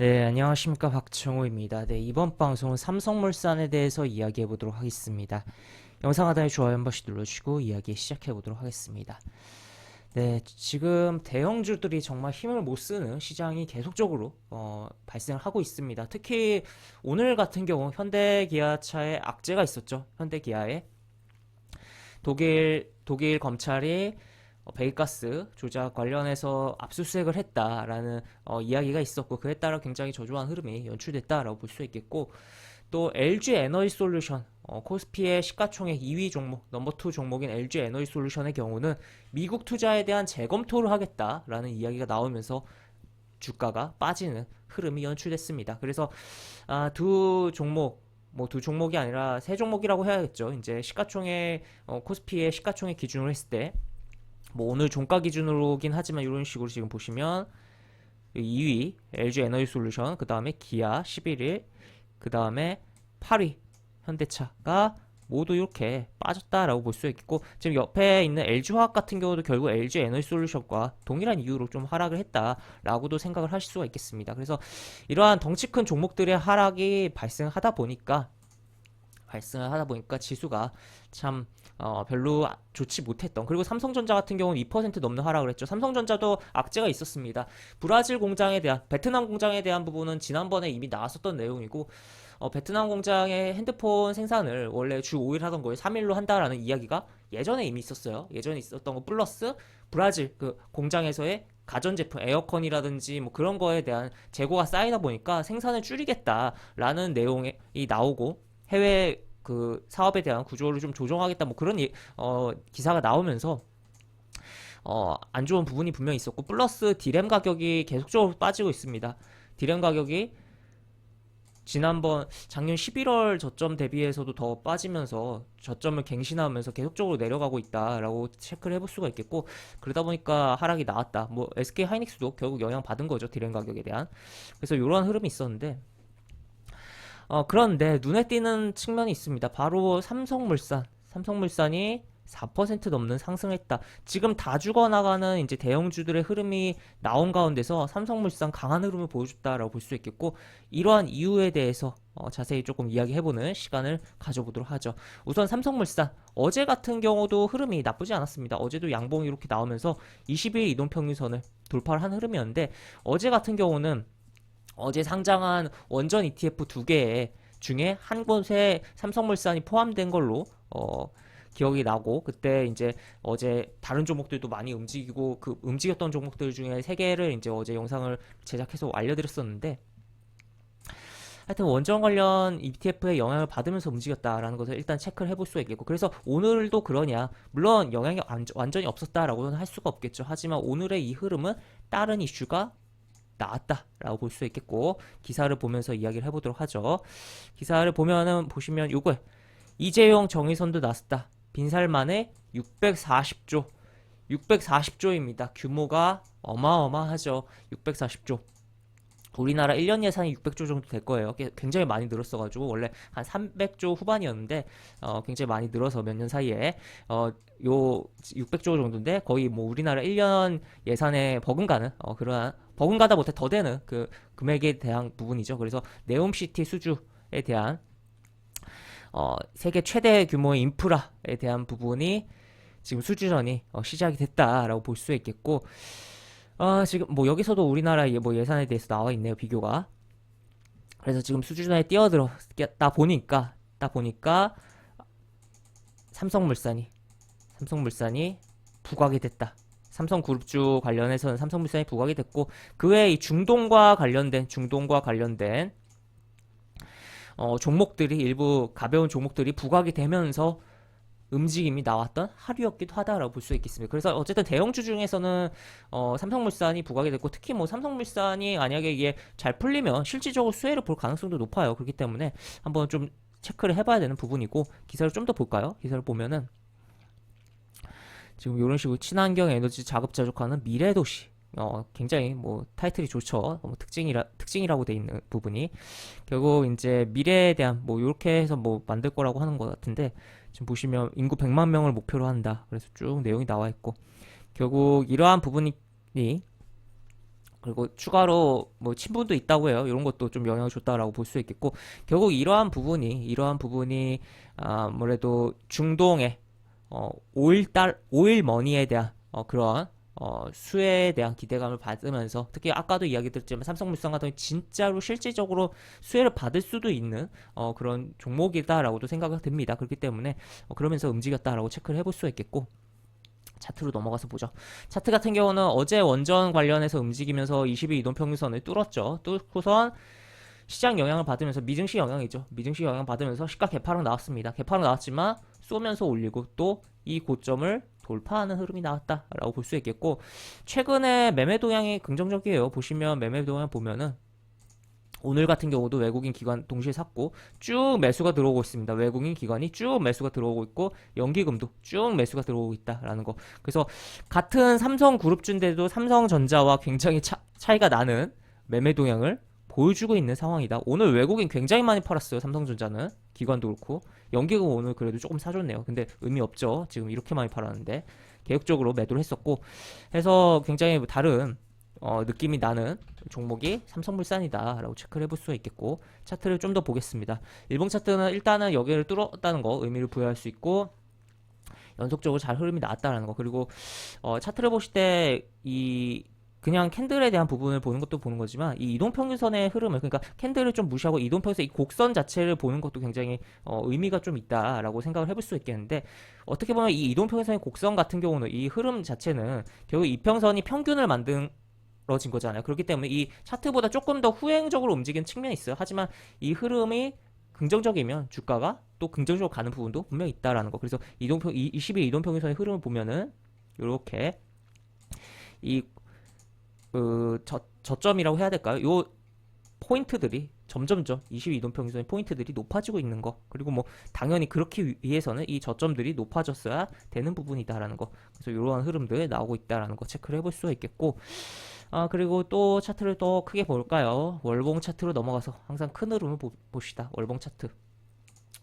네, 안녕하십니까. 박정호입니다. 네, 이번 방송은 삼성물산에 대해서 이야기해 보도록 하겠습니다. 영상 하단에 좋아요 한 번씩 눌러주시고 이야기 시작해 보도록 하겠습니다. 네, 지금 대형주들이 정말 힘을 못 쓰는 시장이 계속적으로 발생을 하고 있습니다. 특히 오늘 같은 경우 현대기아차에 악재가 있었죠. 현대기아에 독일 검찰이 배기가스 조작 관련해서 압수수색을 했다라는 이야기가 있었고, 그에 따라 굉장히 저조한 흐름이 연출됐다라고 볼 수 있겠고, 또 LG 에너지솔루션, 코스피의 시가총액 2위 종목, 넘버 2 종목인 LG 에너지솔루션의 경우는 미국 투자에 대한 재검토를 하겠다라는 이야기가 나오면서 주가가 빠지는 흐름이 연출됐습니다. 그래서 두 종목, 뭐 두 종목이 아니라 세 종목이라고 해야겠죠. 이제 시가총액, 코스피의 시가총액 기준으로 했을 때, 뭐 오늘 종가 기준으로긴 하지만 이런 식으로 지금 보시면 2위 LG 에너지솔루션, 그 다음에 기아 11일, 그 다음에 8위 현대차가 모두 이렇게 빠졌다라고 볼 수 있겠고, 지금 옆에 있는 LG화학 같은 경우도 결국 LG 에너지솔루션과 동일한 이유로 좀 하락을 했다라고도 생각을 하실 수가 있겠습니다. 그래서 이러한 덩치 큰 종목들의 하락이 발생을 하다 보니까 지수가 참 별로 좋지 못했던, 그리고 삼성전자 같은 경우는 2% 넘는 하락을 했죠. 삼성전자도 악재가 있었습니다. 브라질 공장에 대한, 베트남 공장에 대한 부분은 지난번에 이미 나왔었던 내용이고, 베트남 공장의 핸드폰 생산을 원래 주 5일 하던 거에 3일로 한다라는 이야기가 예전에 이미 있었어요. 예전에 있었던 거 플러스 브라질 그 공장에서의 가전제품, 에어컨이라든지 뭐 그런 거에 대한 재고가 쌓이다 보니까 생산을 줄이겠다라는 내용이 나오고, 해외 그 사업에 대한 구조를 좀 조정하겠다, 뭐 그런 기사가 나오면서 안 좋은 부분이 분명히 있었고, 플러스 디램 가격이 계속적으로 빠지고 있습니다. 디램 가격이 지난번 작년 11월 저점 대비해서도 더 빠지면서 저점을 갱신하면서 계속적으로 내려가고 있다라고 체크를 해볼 수가 있겠고, 그러다 보니까 하락이 나왔다. 뭐 SK 하이닉스도 결국 영향 받은 거죠, 디램 가격에 대한. 그래서 이러한 흐름이 있었는데, 그런데 눈에 띄는 측면이 있습니다. 바로 삼성물산이 4% 넘는 상승했다. 지금 다 죽어나가는 이제 대형주들의 흐름이 나온 가운데서 삼성물산 강한 흐름을 보여줬다라고 볼 수 있겠고, 이러한 이유에 대해서 자세히 조금 이야기해보는 시간을 가져보도록 하죠. 우선 삼성물산, 어제 같은 경우도 흐름이 나쁘지 않았습니다. 어제도 양봉이 이렇게 나오면서 20일 이동평균선을 돌파를 한 흐름이었는데, 어제 같은 경우는 어제 상장한 원전 ETF 두 개 중에 한 곳에 삼성물산이 포함된 걸로 기억이 나고, 그때 이제 어제 다른 종목들도 많이 움직이고, 그 움직였던 종목들 중에 세 개를 이제 어제 영상을 제작해서 알려드렸었는데, 하여튼 원전 관련 ETF의 영향을 받으면서 움직였다라는 것을 일단 체크를 해볼 수 있겠고, 그래서 오늘도 그러냐, 물론 영향이 완전히 없었다라고는 할 수가 없겠죠. 하지만 오늘의 이 흐름은 다른 이슈가 나왔다라고 볼 수 있겠고, 기사를 보면서 이야기를 해보도록 하죠. 기사를 보시면 요거 이재용 정의선도 나섰다. 빈살만에 640조입니다. 규모가 어마어마하죠. 640조. 우리나라 1년 예산이 600조 정도 될 거예요. 굉장히 많이 늘었어가지고 원래 한 300조 후반이었는데 굉장히 많이 늘어서 몇 년 사이에 요 600조 정도인데, 거의 뭐 우리나라 1년 예산에 버금가는 그러한, 버금가다 못해 더 되는 그 금액에 대한 부분이죠. 그래서 네옴시티 수주에 대한 세계 최대 규모의 인프라에 대한 부분이 지금 수주전이 시작이 됐다라고 볼 수 있겠고, 지금 뭐 여기서도 우리나라 뭐 예산에 대해서 나와 있네요, 비교가. 그래서 지금 수주전에 뛰어들었다 보니까 삼성물산이 부각이 됐다. 삼성그룹주 관련해서는 삼성물산이 부각이 됐고, 그 외에 이 중동과 관련된 종목들이, 일부 가벼운 종목들이 부각이 되면서 움직임이 나왔던 하루였기도 하다라고 볼 수 있겠습니다. 그래서 어쨌든 대형주 중에서는 삼성물산이 부각이 됐고, 특히 뭐 삼성물산이 만약에 이게 잘 풀리면 실질적으로 수혜를 볼 가능성도 높아요. 그렇기 때문에 한번 좀 체크를 해봐야 되는 부분이고, 기사를 좀 더 볼까요? 기사를 보면은 지금 이런 식으로 친환경 에너지 자급자족하는 미래도시, 굉장히 뭐 타이틀이 좋죠. 특징이라고 돼 있는 부분이 결국 이제 미래에 대한 뭐 이렇게 해서 뭐 만들 거라고 하는 것 같은데, 지금 보시면 인구 100만 명을 목표로 한다. 그래서 쭉 내용이 나와 있고, 결국 이러한 부분이 그리고 추가로 뭐 친분도 있다고 해요. 이런 것도 좀 영향을 줬다라고 볼 수 있겠고, 결국 이러한 부분이 아무래도 중동의 오일 머니에 대한 그런 수혜에 대한 기대감을 받으면서, 특히 아까도 이야기 드렸지만 삼성물산 같은 경우 진짜로 실질적으로 수혜를 받을 수도 있는 그런 종목이다라고도 생각이 듭니다. 그렇기 때문에 그러면서 움직였다라고 체크를 해볼 수 있겠고, 차트로 넘어가서 보죠. 차트 같은 경우는 어제 원전 관련해서 움직이면서 20일 이동평균선을 뚫었죠. 뚫고선 시장 영향을 받으면서, 미증시 영향이죠. 미증시 영향 받으면서 시가 개파락 나왔습니다. 개파락 나왔지만 쏘면서 올리고 또 이 고점을 돌파하는 흐름이 나왔다라고 볼 수 있겠고, 최근에 매매 동향이 긍정적이에요. 보시면 매매 동향 보면은 오늘 같은 경우도 외국인 기관 동시에 샀고 쭉 매수가 들어오고 있습니다. 외국인 기관이 쭉 매수가 들어오고 있고 연기금도 쭉 매수가 들어오고 있다라는 거. 그래서 같은 삼성그룹주인데도 삼성전자와 굉장히 차이가 나는 매매 동향을 보여주고 있는 상황이다. 오늘 외국인 굉장히 많이 팔았어요. 삼성전자는 기관도 그렇고, 연기금 오늘 그래도 조금 사줬네요. 근데 의미 없죠. 지금 이렇게 많이 팔았는데 계획적으로 매도를 했었고 해서 굉장히 다른 느낌이 나는 종목이 삼성물산이다라고 체크를 해볼 수가 있겠고, 차트를 좀 더 보겠습니다. 일봉 차트는 일단은 여기를 뚫었다는 거 의미를 부여할 수 있고, 연속적으로 잘 흐름이 나왔다는 거. 그리고 차트를 보실 때 이 그냥 캔들에 대한 부분을 보는 것도 보는 거지만, 이 이동평균선의 흐름을, 그러니까 캔들을 좀 무시하고 이동평균선 이 곡선 자체를 보는 것도 굉장히 의미가 좀 있다라고 생각을 해볼 수 있겠는데, 어떻게 보면 이 이동평균선의 곡선 같은 경우는 이 흐름 자체는 결국 이평선이 평균을 만들어진 거잖아요. 그렇기 때문에 이 차트보다 조금 더 후행적으로 움직이는 측면이 있어요. 하지만 이 흐름이 긍정적이면 주가가 또 긍정적으로 가는 부분도 분명히 있다라는 거. 그래서 20일 이동평균선의 흐름을 보면은 이렇게 이 저점이라고 해야 될까요? 요 포인트들이 점점점 22이동평균선의 포인트들이 높아지고 있는 거. 그리고 뭐 당연히 그렇기 위해서는 이 저점들이 높아졌어야 되는 부분이다라는 거. 그래서 이러한 흐름들 나오고 있다라는 거 체크를 해볼 수가 있겠고, 그리고 또 차트를 또 크게 볼까요? 월봉 차트로 넘어가서 항상 큰 흐름을 봅시다. 월봉 차트.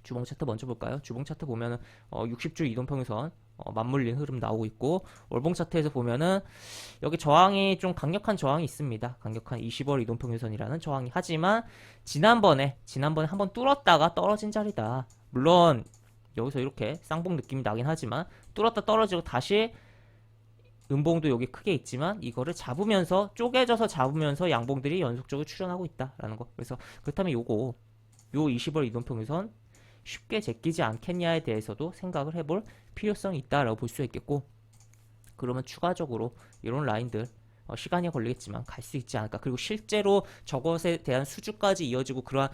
주봉 차트 먼저 볼까요? 주봉 차트 보면은 60주 이동평균선 맞물린 흐름 나오고 있고, 월봉 차트에서 보면은 여기 저항이 좀 강력한 저항이 있습니다. 강력한 20월 이동평균선이라는 저항이. 하지만 지난번에 한번 뚫었다가 떨어진 자리다. 물론 여기서 이렇게 쌍봉 느낌이 나긴 하지만 뚫었다 떨어지고 다시 음봉도 여기 크게 있지만 이거를 잡으면서, 쪼개져서 잡으면서 양봉들이 연속적으로 출현하고 있다라는 거. 그래서 그렇다면 요 20월 이동평균선 쉽게 제끼지 않겠냐에 대해서도 생각을 해볼 필요성이 있다라고 볼 수 있겠고, 그러면 추가적으로 이런 라인들 시간이 걸리겠지만 갈 수 있지 않을까. 그리고 실제로 저것에 대한 수주까지 이어지고 그러한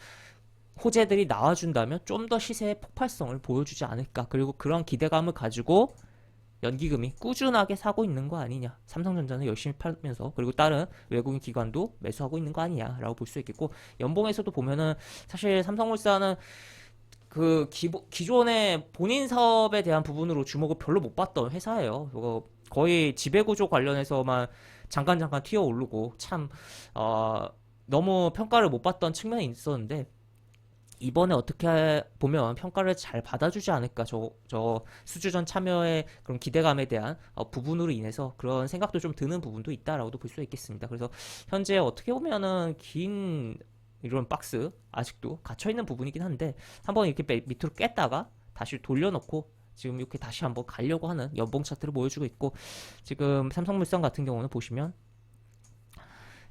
호재들이 나와준다면 좀 더 시세의 폭발성을 보여주지 않을까. 그리고 그런 기대감을 가지고 연기금이 꾸준하게 사고 있는 거 아니냐. 삼성전자는 열심히 팔면서, 그리고 다른 외국인 기관도 매수하고 있는 거 아니냐라고 볼 수 있겠고, 연봉에서도 보면은 사실 삼성물산은 그 기존의 본인 사업에 대한 부분으로 주목을 별로 못 받던 회사예요. 거의 지배구조 관련해서만 잠깐 튀어 오르고 참 너무 평가를 못 받던 측면이 있었는데, 이번에 어떻게 보면 평가를 잘 받아주지 않을까. 저 수주전 참여의 그런 기대감에 대한 부분으로 인해서 그런 생각도 좀 드는 부분도 있다라고도 볼 수 있겠습니다. 그래서 현재 어떻게 보면은 긴 이런 박스 아직도 갇혀있는 부분이긴 한데, 한번 이렇게 밑으로 깼다가 다시 돌려놓고 지금 이렇게 다시 한번 가려고 하는 연봉 차트를 보여주고 있고, 지금 삼성물산 같은 경우는 보시면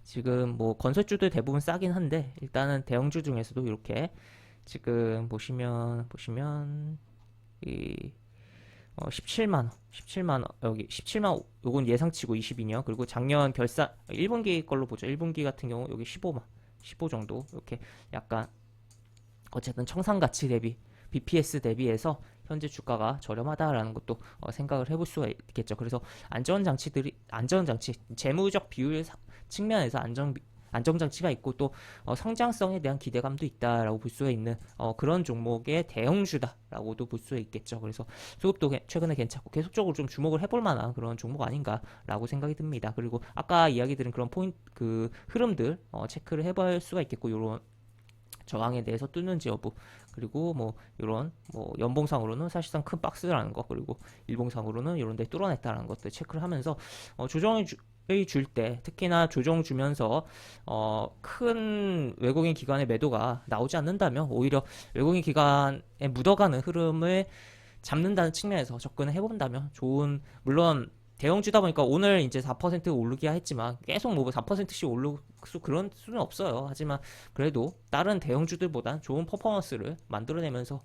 지금 뭐 건설주들 대부분 싸긴 한데, 일단은 대형주 중에서도 이렇게 지금 보시면 이 17만 원, 여기 17만, 요건 예상치고 22년. 그리고 작년 결산 1분기 걸로 보죠. 1분기 같은 경우 여기 15 정도, 이렇게 약간 어쨌든 청산가치 대비, BPS 대비해서 현재 주가가 저렴하다라는 것도 생각을 해볼 수가 있겠죠. 그래서 안전장치, 재무적 비율 측면에서 안정장치가 있고, 또 성장성에 대한 기대감도 있다라고 볼 수가 있는 그런 종목의 대형주다라고도 볼 수 있겠죠. 그래서 수급도 최근에 괜찮고 계속적으로 좀 주목을 해볼 만한 그런 종목 아닌가라고 생각이 듭니다. 그리고 아까 이야기 드린 그런 포인트, 그 흐름들 체크를 해볼 수가 있겠고, 요런 저항에 대해서 뚫는지 여부, 그리고 뭐 이런 뭐 연봉상으로는 사실상 큰 박스라는 거, 그리고 일봉상으로는 이런 데 뚫어냈다는 것들 체크를 하면서 조정이 줄 때, 특히나 조정 주면서 큰 외국인 기관의 매도가 나오지 않는다면 오히려 외국인 기관에 묻어가는 흐름을 잡는다는 측면에서 접근을 해본다면 좋은, 물론 대형주다 보니까 오늘 이제 4% 오르기야 했지만 계속 뭐 4%씩 오르고 그런 수는 없어요. 하지만 그래도 다른 대형주들보다 좋은 퍼포먼스를 만들어내면서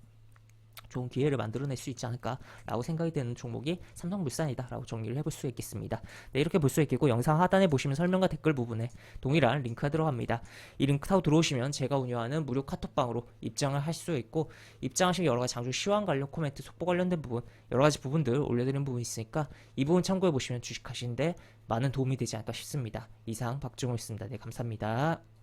좋은 기회를 만들어낼 수 있지 않을까라고 생각이 되는 종목이 삼성물산이다라고 정리를 해볼 수 있겠습니다. 네, 이렇게 볼 수 있겠고 영상 하단에 보시면 설명과 댓글 부분에 동일한 링크가 들어갑니다. 이 링크 타고 들어오시면 제가 운영하는 무료 카톡방으로 입장을 할 수 있고 입장하시면 여러 가지 장주 시황 관련 코멘트, 속보 관련된 부분 여러 가지 부분들 올려드리는 부분이 있으니까 이 부분 참고해 보시면 주식하시는데 많은 도움이 되지 않을까 싶습니다. 이상 박종호였습니다. 네, 감사합니다.